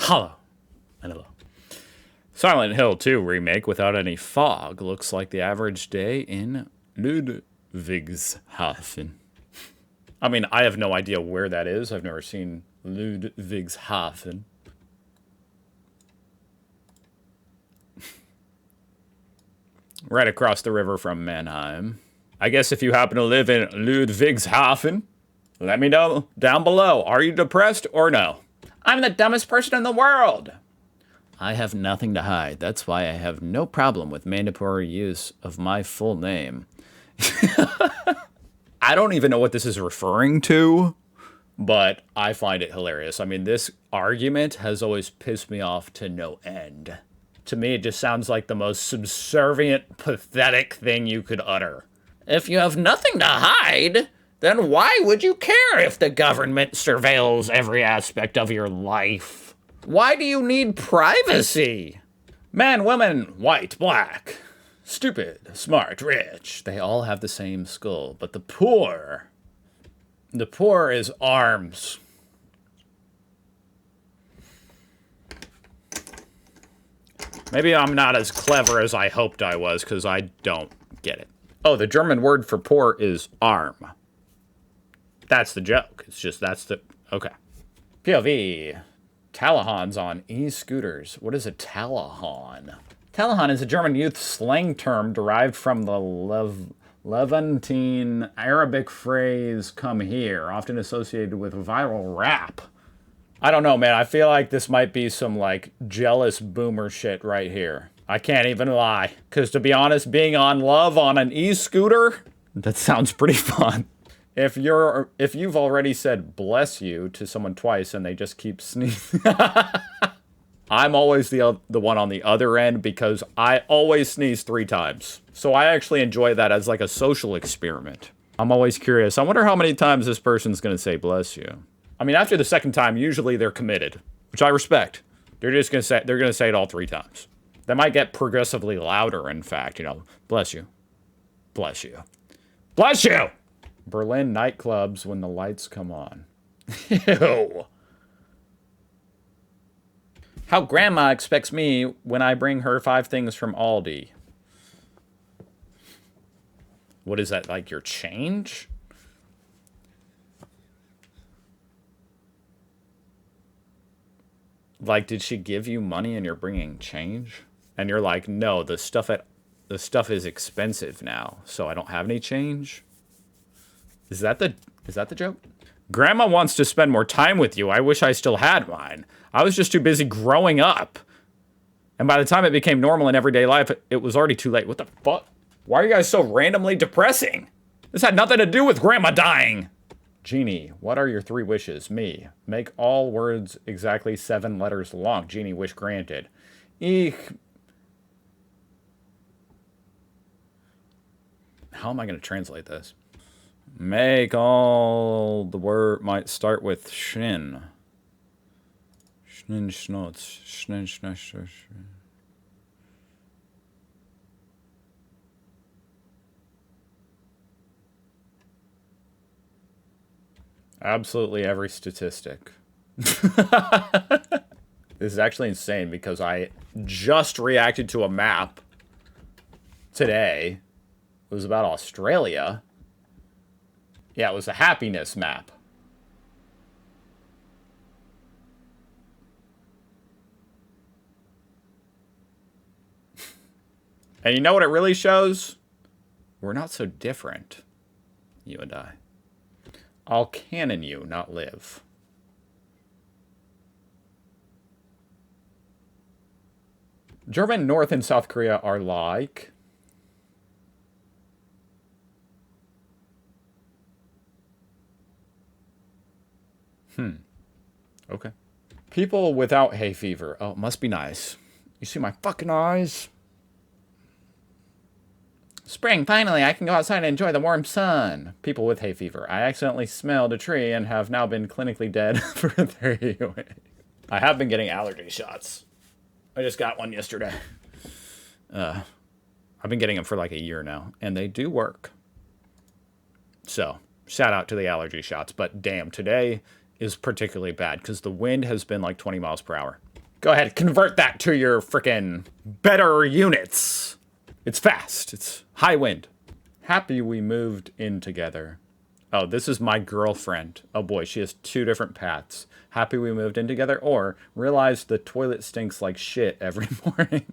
Hollow and hello. Silent Hill 2 remake without any fog looks like the average day in Ludwigshafen. I mean, I have no idea where that is. I've never seen Ludwigshafen. Right across the river from Mannheim. I guess if you happen to live in Ludwigshafen, let me know down below. Are you depressed or no? I'm the dumbest person in the world. I have nothing to hide. That's why I have no problem with mandatory use of my full name. I don't even know what this is referring to, but I find it hilarious. I mean, this argument has always pissed me off to no end. To me, it just sounds like the most subservient, pathetic thing you could utter. If you have nothing to hide, then why would you care if the government surveils every aspect of your life? Why do you need privacy? Man, woman, white, black, stupid, smart, rich. They all have the same skull, but the poor is arms. Maybe I'm not as clever as I hoped I was, because I don't get it. Oh, the German word for poor is arm. That's the joke. It's just, that's the, okay. POV. Talahons on e-scooters. What is a Talahon? Talahon is a German youth slang term derived from the Levantine Arabic phrase, come here, often associated with viral rap. I don't know, man. I feel like this might be some, like, jealous boomer shit right here. I can't even lie. Because to be honest, being on love on an e-scooter, that sounds pretty fun. If you've already said bless you to someone twice and they just keep sneezing. I'm always the one on the other end because I always sneeze 3 times. So I actually enjoy that as like a social experiment. I'm always curious. I wonder how many times this person's going to say bless you. I mean, after the second time, usually they're committed, which I respect. They're just going to say it all 3 times. They might get progressively louder, in fact, you know, bless you. Bless you. Bless you! Berlin nightclubs when the lights come on. Ew. How grandma expects me when I bring her 5 things from Aldi. What is that, like your change? Like, did she give you money and you're bringing change? And you're like, no, the stuff is expensive now, so I don't have any change? Is that the joke? Grandma wants to spend more time with you. I wish I still had mine. I was just too busy growing up. And by the time it became normal in everyday life, it was already too late. What the fuck? Why are you guys so randomly depressing? This had nothing to do with grandma dying. Genie, what are your 3 wishes? Me. Make all words exactly 7 letters long. Genie, wish granted. Eek. How am I going to translate this? Make all the word might start with shin. Schnin schnutz. Schnin schnash. Absolutely every statistic. This is actually insane because I just reacted to a map today. It was about Australia. Yeah, it was a happiness map. And you know what it really shows? We're not so different, you and I. I'll canon you, not live. German, North, and South Korea are like... Okay. People without hay fever. Oh, it must be nice. You see my fucking eyes? Spring, finally, I can go outside and enjoy the warm sun. People with hay fever. I accidentally smelled a tree and have now been clinically dead for 30 weeks. I have been getting allergy shots. I just got one yesterday. I've been getting them for like a year now, and they do work. So, shout out to the allergy shots. But damn, today is particularly bad because the wind has been like 20 miles per hour. Go ahead, convert that to your frickin' better units. It's fast. It's high wind. Happy we moved in together. Oh, this is my girlfriend. Oh boy, she has 2 different paths. Happy we moved in together, or realized the toilet stinks like shit every morning.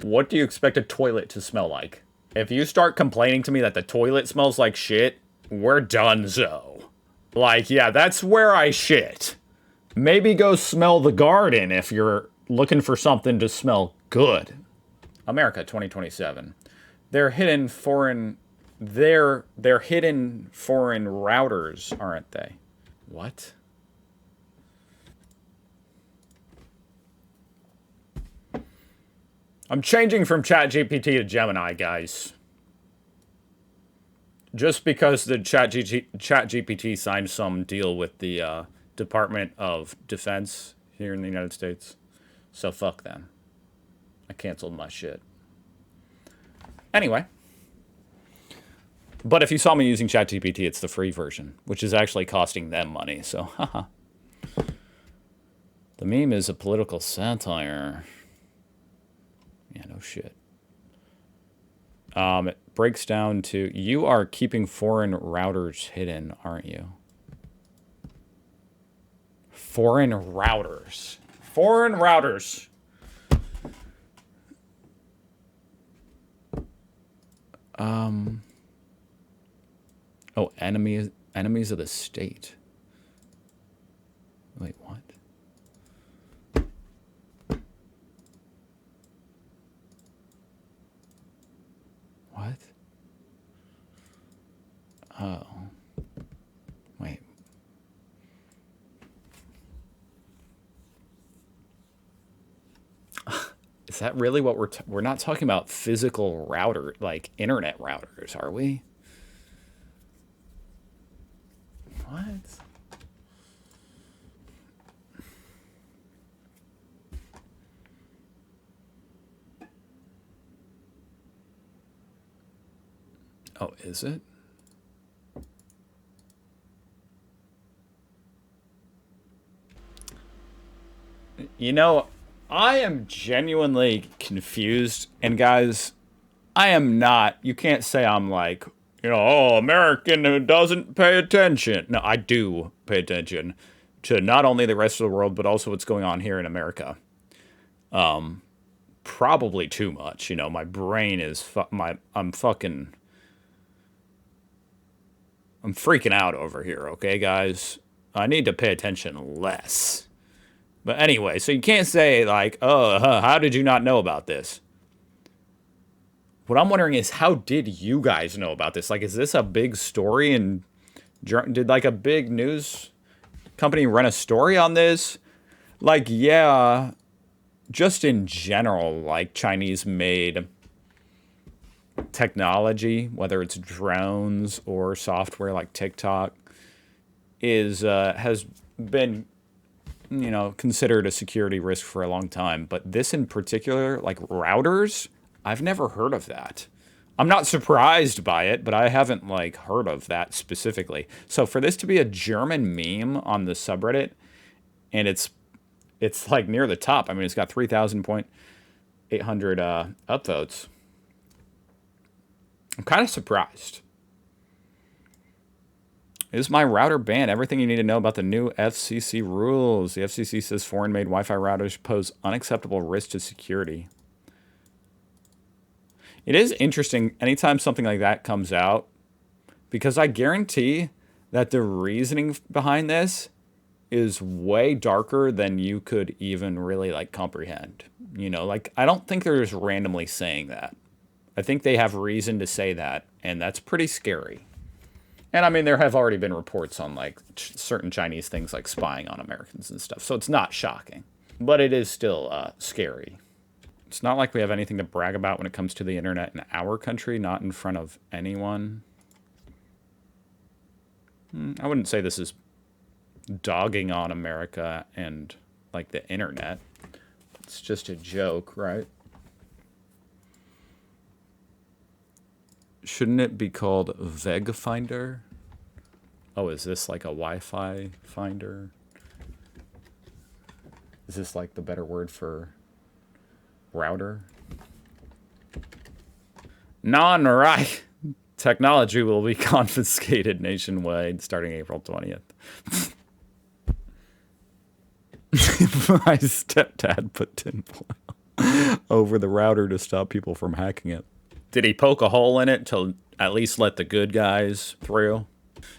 What do you expect a toilet to smell like? If you start complaining to me that the toilet smells like shit, we're donezo. Like, yeah, that's where I shit. Maybe go smell the garden if you're looking for something to smell good. America 2027. They're hidden foreign routers, aren't they? What? I'm changing from ChatGPT to Gemini, guys. Just because the ChatGPT signed some deal with the Department of Defense here in the United States. So fuck them. I canceled my shit. Anyway. But if you saw me using ChatGPT, it's the free version, which is actually costing them money, so haha. The meme is a political satire. Yeah, no shit. It breaks down to, you are keeping foreign routers hidden, aren't you? Foreign routers. Foreign routers. Oh, enemies of the state. Wait, what? What? Oh. Wait. Is that really what we're not talking about physical router, like internet routers, are we? What? Oh, is it? You know, I am genuinely confused. And guys, I am not. You can't say I'm like, you know, oh, American who doesn't pay attention. No, I do pay attention to not only the rest of the world, but also what's going on here in America. Probably too much. You know, my brain is I'm freaking out over here, okay, guys? I need to pay attention less. But anyway, so you can't say, like, oh, how did you not know about this? What I'm wondering is, how did you guys know about this? Like, is this a big story? And did, like, a big news company run a story on this? Like, yeah, just in general, like, Chinese-made technology, whether it's drones or software like TikTok, has been, you know, considered a security risk for a long time. But this in particular, like routers, I've never heard of that. I'm not surprised by it, but I haven't like heard of that specifically. So for this to be a German meme on the subreddit, and it's like near the top. I mean, it's got 3,800 upvotes. I'm kind of surprised. Is my router banned? Everything you need to know about the new FCC rules. The FCC says foreign-made Wi-Fi routers pose unacceptable risk to security. It is interesting anytime something like that comes out, because I guarantee that the reasoning behind this is way darker than you could even really like comprehend. You know, like I don't think they're just randomly saying that. I think they have reason to say that, and that's pretty scary. And I mean, there have already been reports on like certain Chinese things like spying on Americans and stuff. So it's not shocking, but it is still scary. It's not like we have anything to brag about when it comes to the internet in our country, not in front of anyone. I wouldn't say this is dogging on America and like the internet. It's just a joke, right? Shouldn't it be called Veg Finder? Oh, is this like a Wi-Fi finder? Is this like the better word for router? Non-right technology will be confiscated nationwide starting April 20th. My stepdad put tinfoil over the router to stop people from hacking it. Did he poke a hole in it to at least let the good guys through?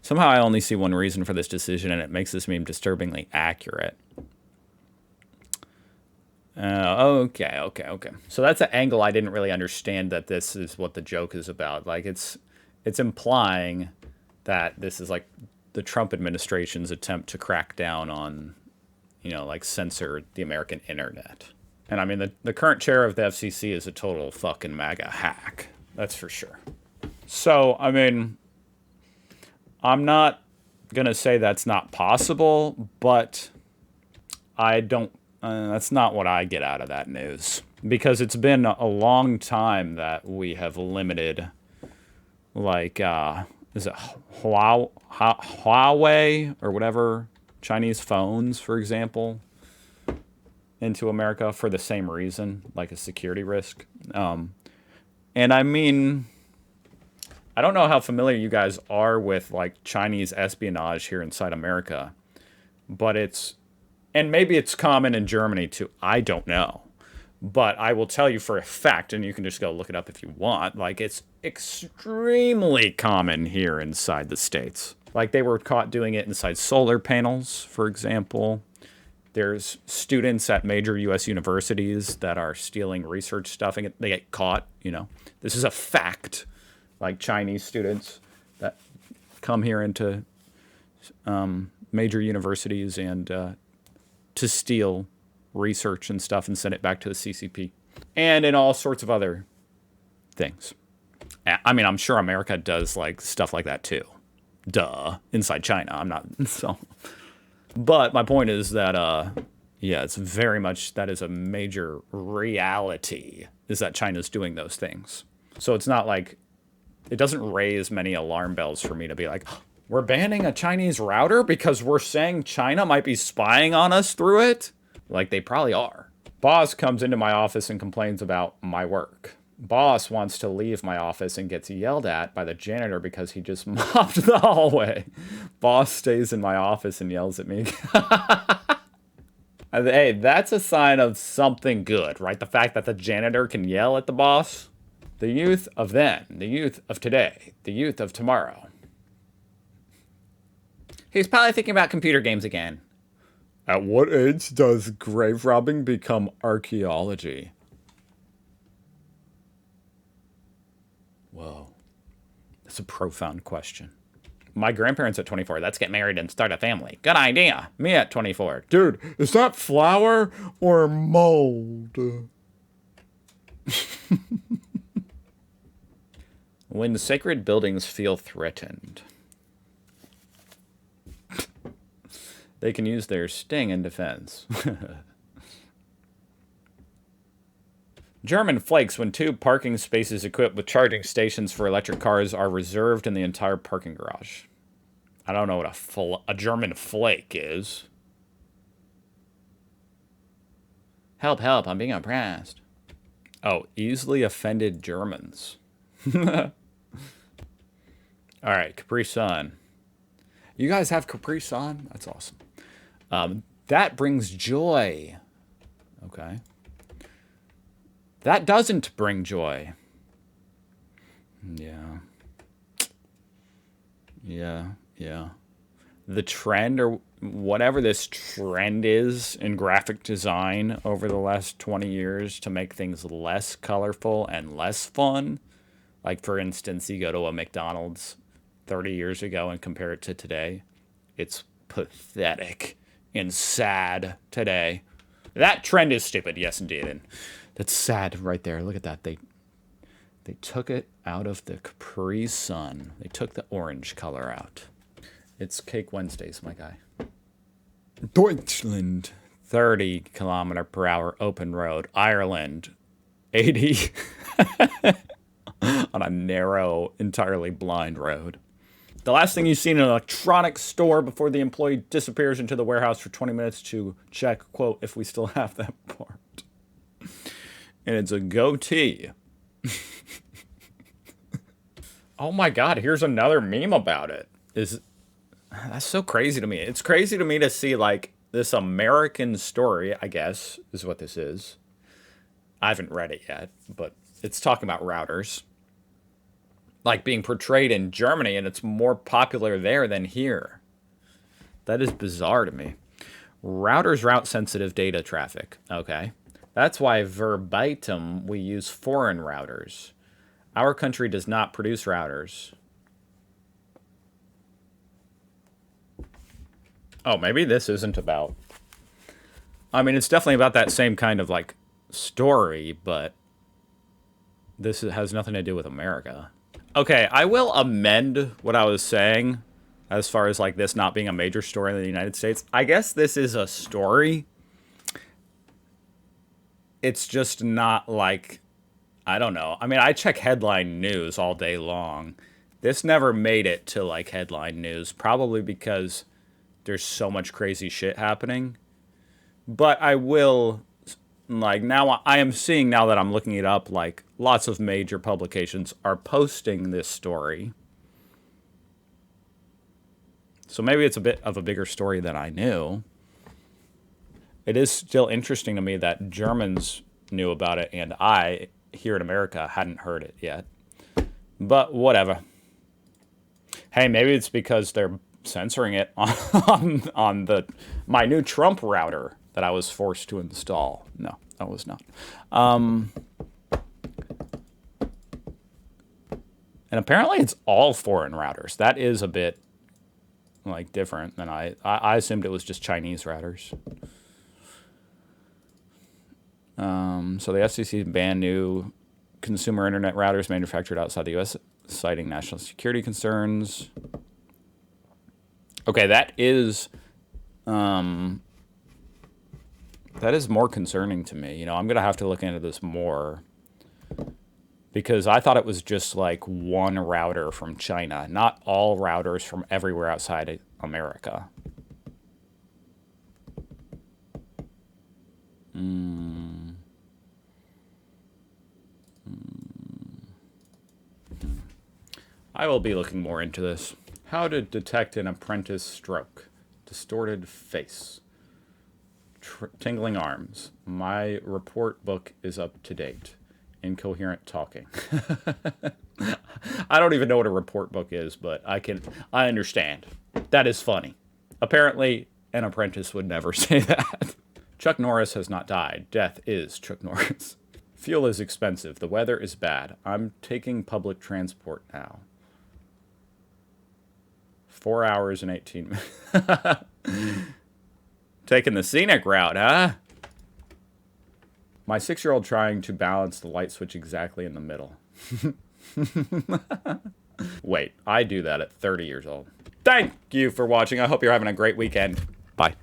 Somehow I only see one reason for this decision, and it makes this meme disturbingly accurate. Okay. So that's an angle I didn't really understand, that this is what the joke is about. Like, it's implying that this is like the Trump administration's attempt to crack down on, you know, like censor the American internet. And I mean, the current chair of the FCC is a total fucking MAGA hack. That's for sure. So, I mean, I'm not going to say that's not possible, but I don't, that's not what I get out of that news. Because it's been a long time that we have limited, like, is it Huawei or whatever, Chinese phones, for example, into America for the same reason, like a security risk. And I mean, I don't know how familiar you guys are with like Chinese espionage here inside America, but and maybe it's common in Germany too. I don't know. But I will tell you for a fact, and you can just go look it up if you want, like it's extremely common here inside the States. Like they were caught doing it inside solar panels, for example. There's students at major U.S. universities that are stealing research stuff, and they get caught, you know. This is a fact. Like Chinese students that come here into major universities and to steal research and stuff and send it back to the CCP. And in all sorts of other things. I mean, I'm sure America does like stuff like that too. Duh. Inside China. I'm not, so... But my point is that, yeah, it's very much, that is a major reality, is that China's doing those things. So it's not like, it doesn't raise many alarm bells for me to be like, we're banning a Chinese router because we're saying China might be spying on us through it? Like, they probably are. Boss comes into my office and complains about my work. Boss wants to leave my office and gets yelled at by the janitor because he just mopped the hallway. Boss stays in my office and yells at me. Hey, that's a sign of something good, right? The fact that the janitor can yell at the boss. The youth of then, the youth of today, the youth of tomorrow. He's probably thinking about computer games again. At what age does grave robbing become archaeology? Whoa. That's a profound question. My grandparents at 24. Let's get married and start a family. Good idea. Me at 24. Dude, is that flour or mold? When sacred buildings feel threatened, they can use their sting in defense. German flakes when 2 parking spaces equipped with charging stations for electric cars are reserved in the entire parking garage. I don't know what a German flake is. Help, help, I'm being oppressed. Oh, easily offended Germans. All right, Capri Sun. You guys have Capri Sun? That's awesome. That brings joy. Okay. That doesn't bring joy. Yeah. The trend, or whatever this trend is in graphic design over the last 20 years to make things less colorful and less fun. Like, for instance, you go to a McDonald's 30 years ago and compare it to today. It's pathetic and sad today. That trend is stupid, yes indeed. And that's sad right there. Look at that. They took it out of the Capri Sun. They took the orange color out. It's Cake Wednesdays, my guy. Deutschland. 30 kilometer per hour open road. Ireland. 80 on a narrow, entirely blind road. The last thing you see in an electronics store before the employee disappears into the warehouse for 20 minutes to check, quote, if we still have that part. And it's a goatee. Oh my god, here's another meme about it. That's so crazy to me. It's crazy to me to see, like, this American story, I guess, is what this is. I haven't read it yet, but it's talking about routers. Like, being portrayed in Germany, and it's more popular there than here. That is bizarre to me. Routers route sensitive data traffic. Okay. That's why verbatim we use foreign routers. Our country does not produce routers. Oh, maybe this isn't about... I mean, it's definitely about that same kind of, like, story, but this has nothing to do with America. Okay, I will amend what I was saying as far as, like, this not being a major story in the United States. I guess this is a story. It's just not, like, I don't know. I mean, I check headline news all day long. This never made it to, like, headline news, probably because there's so much crazy shit happening. But I will, like, now I am seeing, now that I'm looking it up, like, lots of major publications are posting this story. So maybe it's a bit of a bigger story than I knew. It is still interesting to me that Germans knew about it and I, here in America, hadn't heard it yet. But whatever. Hey, maybe it's because they're censoring it on my new Trump router that I was forced to install. No, I was not. And apparently it's all foreign routers. That is a bit, like, different than I assumed it was just Chinese routers. So the FCC banned new consumer internet routers manufactured outside the U.S., citing national security concerns. Okay, that is more concerning to me. You know, I'm going to have to look into this more because I thought it was just like one router from China, not all routers from everywhere outside America. I will be looking more into this. How to detect an apprentice stroke. Distorted face. Tingling arms. My report book is up to date. Incoherent talking. I don't even know what a report book is, but I understand. That is funny. Apparently, an apprentice would never say that. Chuck Norris has not died. Death is Chuck Norris. Fuel is expensive. The weather is bad. I'm taking public transport now. 4 hours and 18 minutes. Taking the scenic route, huh? My 6-year-old trying to balance the light switch exactly in the middle. Wait, I do that at 30 years old. Thank you for watching. I hope you're having a great weekend. Bye.